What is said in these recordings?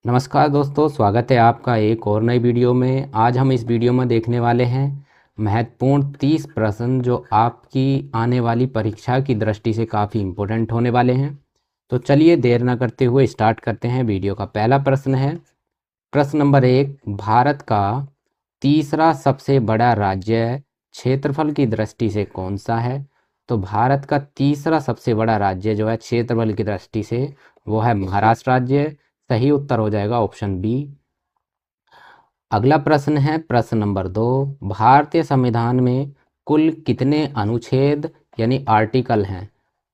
नमस्कार दोस्तों, स्वागत है आपका एक और नई वीडियो में। आज हम इस वीडियो में देखने वाले हैं महत्वपूर्ण 30 प्रश्न जो आपकी आने वाली परीक्षा की दृष्टि से काफ़ी इम्पोर्टेंट होने वाले हैं। तो चलिए देर ना करते हुए स्टार्ट करते हैं। वीडियो का पहला प्रश्न है, प्रश्न नंबर 1, भारत का तीसरा सबसे बड़ा राज्य क्षेत्रफल की दृष्टि से कौन सा है? तो भारत का तीसरा सबसे बड़ा राज्य जो है क्षेत्रफल की दृष्टि से वो है महाराष्ट्र राज्य। सही उत्तर हो जाएगा ऑप्शन बी। अगला प्रश्न है प्रश्न नंबर 2, भारतीय संविधान में कुल कितने अनुच्छेद यानी आर्टिकल हैं?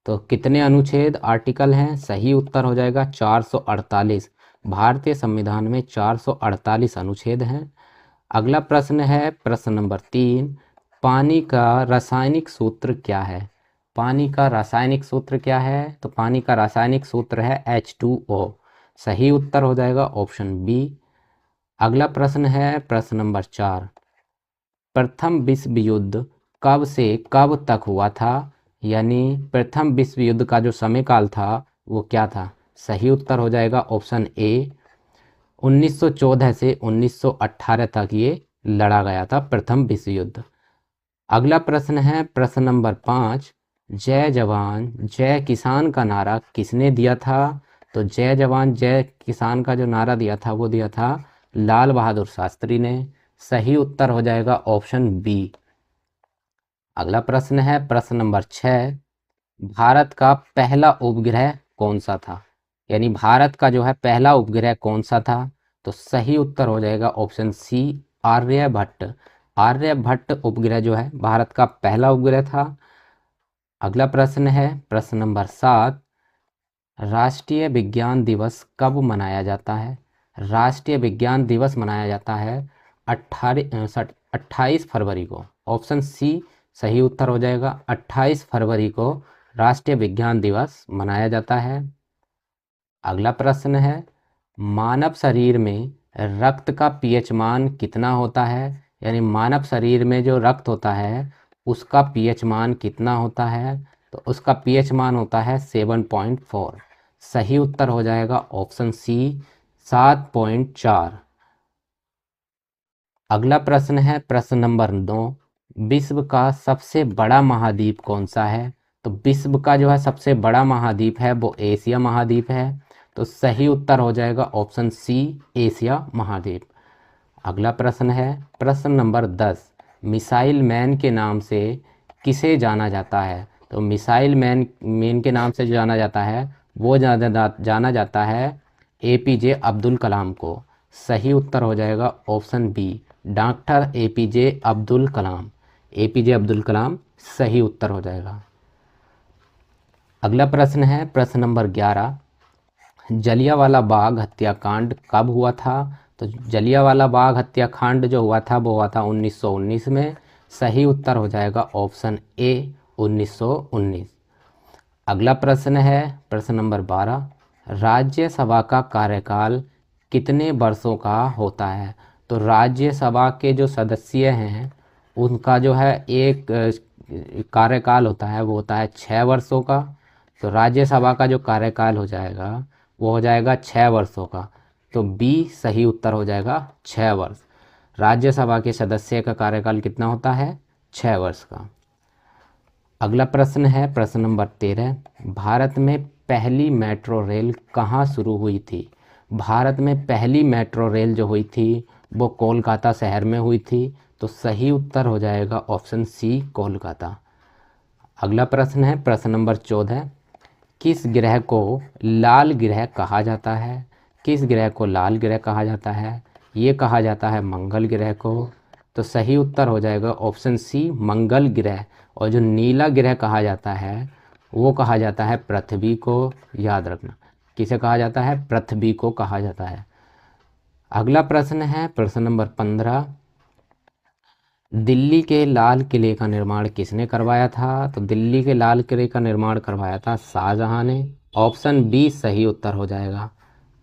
तो कितने अनुच्छेद आर्टिकल हैं? सही उत्तर हो जाएगा 448। भारतीय संविधान में 448 अनुच्छेद हैं। अगला प्रश्न है प्रश्न नंबर 3, पानी का रासायनिक सूत्र क्या है? पानी का रासायनिक सूत्र क्या है? तो पानी का रासायनिक सूत्र है H2O। सही उत्तर हो जाएगा ऑप्शन बी। अगला प्रश्न है प्रश्न नंबर 4, प्रथम विश्व युद्ध कब से कब तक हुआ था? यानी प्रथम विश्व युद्ध का जो समय काल था वो क्या था? सही उत्तर हो जाएगा ऑप्शन ए। 1914 से 1918 तक ये लड़ा गया था प्रथम विश्व युद्ध। अगला प्रश्न है प्रश्न नंबर 5, जय जवान जय किसान का नारा किसने दिया था? तो जय जवान जय किसान का जो नारा दिया था वो दिया था लाल बहादुर शास्त्री ने। सही उत्तर हो जाएगा ऑप्शन बी। अगला प्रश्न है प्रश्न नंबर 6, भारत का पहला उपग्रह कौन सा था? यानी भारत का जो है पहला उपग्रह कौन सा था? तो सही उत्तर हो जाएगा ऑप्शन सी, आर्यभट्ट। आर्यभट्ट उपग्रह जो है भारत का पहला उपग्रह था। अगला प्रश्न है प्रश्न नंबर 7, राष्ट्रीय विज्ञान दिवस कब मनाया जाता है? राष्ट्रीय विज्ञान दिवस मनाया जाता है 28 फरवरी को। ऑप्शन सी सही उत्तर हो जाएगा। 28 फरवरी को राष्ट्रीय विज्ञान दिवस मनाया जाता है। अगला प्रश्न है, मानव शरीर में रक्त का पीएच मान कितना होता है? यानी मानव शरीर में जो रक्त होता है उसका पीएच मान कितना होता है? तो उसका पीएच मान होता है 7.4। सही उत्तर हो जाएगा ऑप्शन सी, 7.4। अगला प्रश्न है प्रश्न नंबर 9, विश्व का सबसे बड़ा महाद्वीप कौन सा है? तो विश्व का जो है सबसे बड़ा महाद्वीप है वो एशिया महाद्वीप है। तो सही उत्तर हो जाएगा ऑप्शन सी, एशिया महाद्वीप। अगला प्रश्न है प्रश्न नंबर 10, मिसाइल मैन के नाम से किसे जाना जाता है? तो मिसाइल मैन के नाम से जो जाना जाता है वो जाना जाता है एपीजे अब्दुल कलाम को। सही उत्तर हो जाएगा option B, doctor APJ Abdul Kalam. APJ Abdul Kalam सही उत्तर हो जाएगा। अगला प्रश्न है प्रश्न नंबर 11, जलियांवाला बाग हत्याकांड कब हुआ था? तो जलियांवाला बाग हत्याकांड जो हुआ था वो हुआ था 1919 में। सही उत्तर हो जाएगा ऑप्शन ए, 1919। अगला प्रश्न है प्रश्न नंबर 12, राज्यसभा का कार्यकाल कितने वर्षों का होता है? तो राज्यसभा के जो सदस्य हैं उनका जो है एक कार्यकाल होता है वो होता है 6 वर्षों का। तो राज्यसभा का जो कार्यकाल हो जाएगा वो हो जाएगा 6 वर्षों का। तो बी सही उत्तर हो जाएगा 6 वर्ष। राज्यसभा के सदस्य का कार्यकाल कितना होता है? 6 वर्ष का। अगला प्रश्न है प्रश्न नंबर 13, भारत में पहली मेट्रो रेल कहाँ शुरू हुई थी? भारत में पहली मेट्रो रेल जो हुई थी वो कोलकाता शहर में हुई थी। तो सही उत्तर हो जाएगा ऑप्शन सी, कोलकाता। अगला प्रश्न है प्रश्न नंबर 14, किस ग्रह को लाल ग्रह कहा जाता है? किस ग्रह को लाल ग्रह कहा जाता है? ये कहा जाता है मंगल ग्रह को। तो सही उत्तर हो जाएगा ऑप्शन सी, मंगल ग्रह। और जो नीला ग्रह कहा जाता है वो कहा जाता है पृथ्वी को। याद रखना, किसे कहा जाता है? पृथ्वी को कहा जाता है। अगला प्रश्न है प्रश्न नंबर 15, दिल्ली के लाल किले का निर्माण किसने करवाया था? तो दिल्ली के लाल किले का निर्माण करवाया था शाहजहां ने। ऑप्शन बी सही उत्तर हो जाएगा।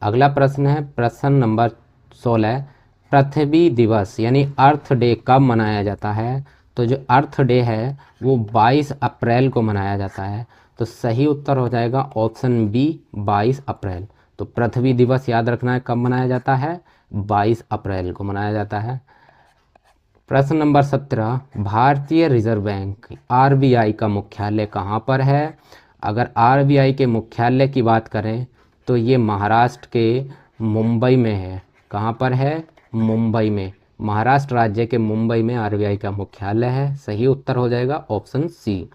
अगला प्रश्न है प्रश्न नंबर 16, पृथ्वी दिवस यानी अर्थ डे कब मनाया जाता है? तो जो अर्थ डे है वो 22 अप्रैल को मनाया जाता है। तो सही उत्तर हो जाएगा ऑप्शन बी, 22 अप्रैल। तो पृथ्वी दिवस याद रखना है, कब मनाया जाता है? 22 अप्रैल को मनाया जाता है। प्रश्न नंबर 17, भारतीय रिजर्व बैंक आरबीआई का मुख्यालय कहाँ पर है? अगर आरबीआई के मुख्यालय की बात करें तो ये महाराष्ट्र के मुंबई में है। कहाँ पर है? मुंबई में। महाराष्ट्र राज्य के मुंबई में आरबीआई का मुख्यालय है। सही उत्तर हो जाएगा ऑप्शन सी।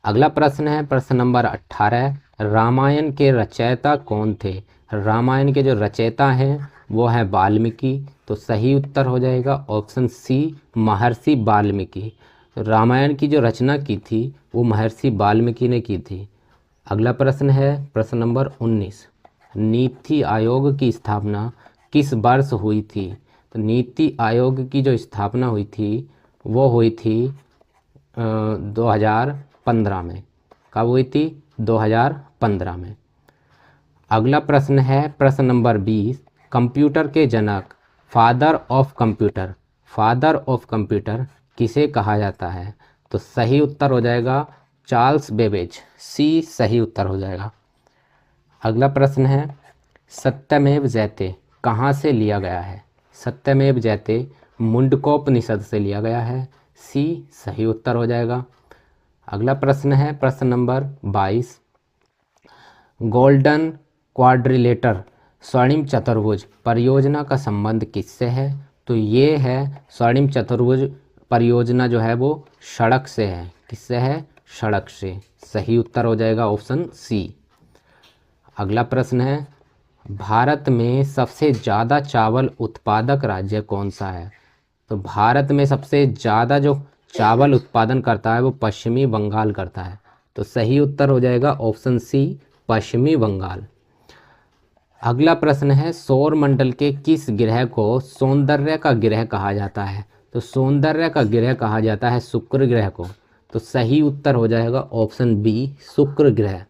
अगला प्रश्न है प्रश्न नंबर 18, रामायण के रचयिता कौन थे? रामायण के जो रचयिता हैं वो है वाल्मीकि। तो सही उत्तर हो जाएगा ऑप्शन सी, महर्षि वाल्मीकि। रामायण की जो रचना की थी वो महर्षि वाल्मीकि ने की थी। अगला प्रश्न है प्रश्न नंबर 19, नीति आयोग की स्थापना किस वर्ष हुई थी? तो नीति आयोग की जो स्थापना हुई थी वो हुई थी 2015 में। कब हुई थी? 2015 में। अगला प्रश्न है प्रश्न नंबर 20, कंप्यूटर के जनक, father of computer, father of computer किसे कहा जाता है? तो सही उत्तर हो जाएगा चार्ल्स बेबेज। सी सही उत्तर हो जाएगा। अगला प्रश्न है सत्यमेव जयते कहाँ से लिया गया है? सत्यमेव जयते मुंडकोपनिषद से लिया गया है। सी सही उत्तर हो जाएगा। अगला प्रश्न है प्रश्न नंबर 22, गोल्डन क्वाड्रिलेटर स्वर्णिम चतुर्भुज परियोजना का संबंध किससे है? तो ये है स्वर्णिम चतुर्भुज परियोजना जो है वो सड़क से है। किससे है? सड़क से। सही उत्तर हो जाएगा ऑप्शन सी। अगला प्रश्न है भारत में सबसे ज़्यादा चावल उत्पादक राज्य कौन सा है? तो भारत में सबसे ज़्यादा जो चावल उत्पादन करता है वो पश्चिमी बंगाल करता है। तो सही उत्तर हो जाएगा ऑप्शन सी, पश्चिमी बंगाल। अगला प्रश्न है सौर मंडल के किस ग्रह को सौंदर्य का ग्रह कहा जाता है? तो सौंदर्य का ग्रह कहा जाता है शुक्र ग्रह को। तो सही उत्तर हो जाएगा ऑप्शन बी, शुक्र ग्रह।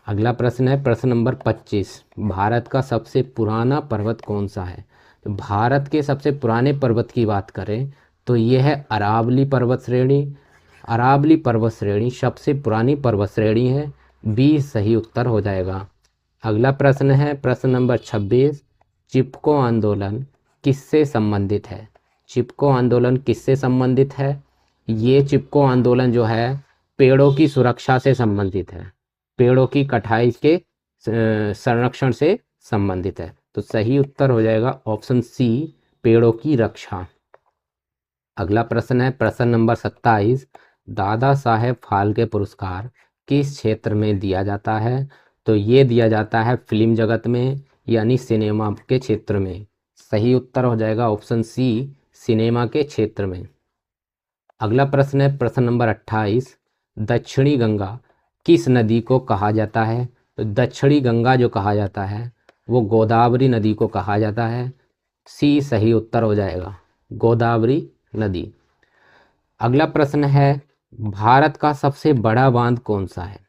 अगला प्रश्न है प्रश्न नंबर 25, भारत का सबसे पुराना पर्वत कौन सा है? तो भारत के सबसे पुराने पर्वत की बात करें तो ये है अरावली पर्वत श्रेणी। अरावली पर्वत श्रेणी सबसे पुरानी पर्वत श्रेणी है। बी सही उत्तर हो जाएगा। अगला प्रश्न है प्रश्न नंबर 26, चिपको आंदोलन किससे संबंधित है? चिपको आंदोलन किससे संबंधित है? ये चिपको आंदोलन जो है पेड़ों की सुरक्षा से संबंधित है। पेड़ों की कटाई के संरक्षण से संबंधित है। तो सही उत्तर हो जाएगा ऑप्शन सी, पेड़ों की रक्षा। अगला प्रश्न है प्रश्न नंबर 27, दादा साहेब फाल्के पुरस्कार किस क्षेत्र में दिया जाता है? तो ये दिया जाता है फिल्म जगत में यानी सिनेमा के क्षेत्र में। सही उत्तर हो जाएगा ऑप्शन सी, सिनेमा के क्षेत्र में। अगला प्रश्न है प्रश्न नंबर 28, दक्षिणी गंगा किस नदी को कहा जाता है? तो दक्षिणी गंगा जो कहा जाता है वो गोदावरी नदी को कहा जाता है। सी सही उत्तर हो जाएगा, गोदावरी नदी। अगला प्रश्न है भारत का सबसे बड़ा बांध कौन सा है?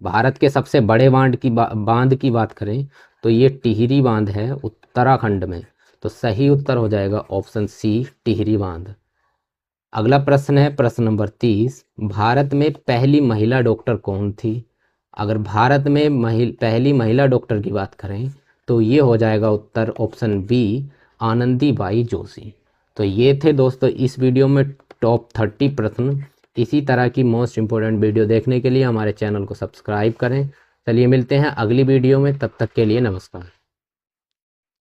भारत के सबसे बड़े बांध की बात करें तो ये टिहरी बांध है उत्तराखंड में। तो सही उत्तर हो जाएगा ऑप्शन सी, टिहरी बांध। अगला प्रश्न है प्रश्न नंबर 30, भारत में पहली महिला डॉक्टर कौन थी? अगर भारत में पहली महिला डॉक्टर की बात करें तो ये हो जाएगा उत्तर ऑप्शन बी, आनंदीबाई जोशी। तो ये थे दोस्तों इस वीडियो में टॉप 30 प्रश्न। इसी तरह की मोस्ट इम्पोर्टेंट वीडियो देखने के लिए हमारे चैनल को सब्सक्राइब करें। चलिए मिलते हैं अगली वीडियो में, तब तक के लिए नमस्कार।